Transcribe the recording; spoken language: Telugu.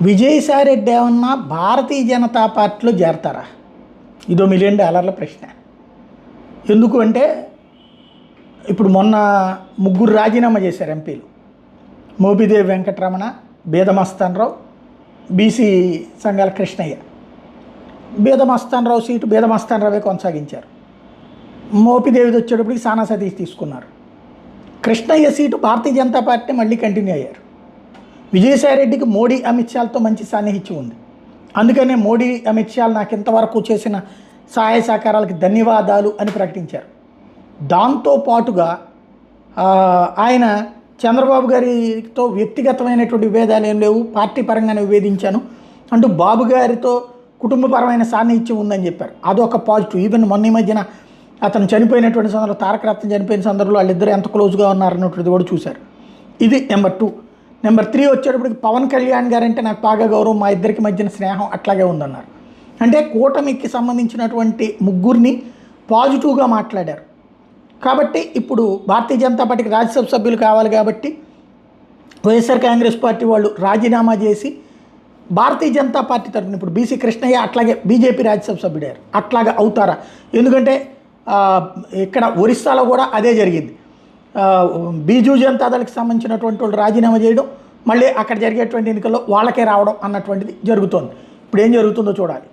విజయసాయిరెడ్డి ఏమన్నా భారతీయ జనతా పార్టీలో చేరతారా? ఇదో $1,000,000 ప్రశ్న. ఎందుకు అంటే ఇప్పుడు మొన్న ముగ్గురు రాజీనామా చేశారు ఎంపీలు. మోపిదేవి వెంకటరమణ, బేదమస్తానరావు, బీసీ సంఘాల కృష్ణయ్య. బేదమస్తానరావు సీటు బేదమస్తానరావే కొనసాగించారు. మోపిదేవిది వచ్చేటప్పటికి సానా సతీష్ తీసుకున్నారు. కృష్ణయ్య సీటు భారతీయ జనతా పార్టీ మళ్ళీ కంటిన్యూ అయ్యారు. విజయసాయిరెడ్డికి మోడీ అమిత్ షాలతో మంచి సాన్నిహిత్యం ఉంది. అందుకనే మోడీ అమిత్ షాలు నాకు ఇంతవరకు చేసిన సహాయ సహకారాలకి ధన్యవాదాలు అని ప్రకటించారు. దాంతోపాటుగా ఆయన చంద్రబాబు గారితో వ్యక్తిగతమైనటువంటి విభేదాలు ఏం లేవు, పార్టీ పరంగానే విభేదించాను అంటూ బాబు గారితో కుటుంబపరమైన సాన్నిహిత్యం ఉందని చెప్పారు. అదొక పాజిటివ్. ఈవెన్ మొన్న ఈ మధ్యన అతను చనిపోయినటువంటి సందర్భంలో, తారకరత్న చనిపోయిన సందర్భంలో వాళ్ళిద్దరు ఎంత క్లోజ్గా ఉన్నారన్నటువంటిది కూడా చూశారు. ఇది నెంబర్ 2. నెంబర్ 3 వచ్చేటప్పటికి పవన్ కళ్యాణ్ గారంటే నాకు బాగా గౌరవం, మా ఇద్దరికి మధ్యన స్నేహం అట్లాగే ఉందన్నారు. అంటే కూటమికి సంబంధించినటువంటి ముగ్గురిని పాజిటివ్గా మాట్లాడారు. కాబట్టి ఇప్పుడు భారతీయ జనతా పార్టీకి రాజ్యసభ సభ్యులు కావాలి కాబట్టి వైఎస్ఆర్ కాంగ్రెస్ పార్టీ వాళ్ళు రాజీనామా చేసి భారతీయ జనతా పార్టీ తరఫున ఇప్పుడు బీసీ కృష్ణయ్య అట్లాగే బీజేపీ రాజ్యసభ సభ్యుడారు. అట్లాగా అవుతారా? ఎందుకంటే ఇక్కడ ఒరిస్సాలో కూడా అదే జరిగింది. బీజూ జనతాదళకి సంబంధించినటువంటి వాళ్ళు రాజీనామా చేయడం, మళ్ళీ అక్కడ జరిగేటువంటి ఎన్నికల్లో వాళ్ళకే రావడం అన్నటువంటిది జరుగుతోంది. ఇప్పుడు ఏం జరుగుతుందో చూడాలి.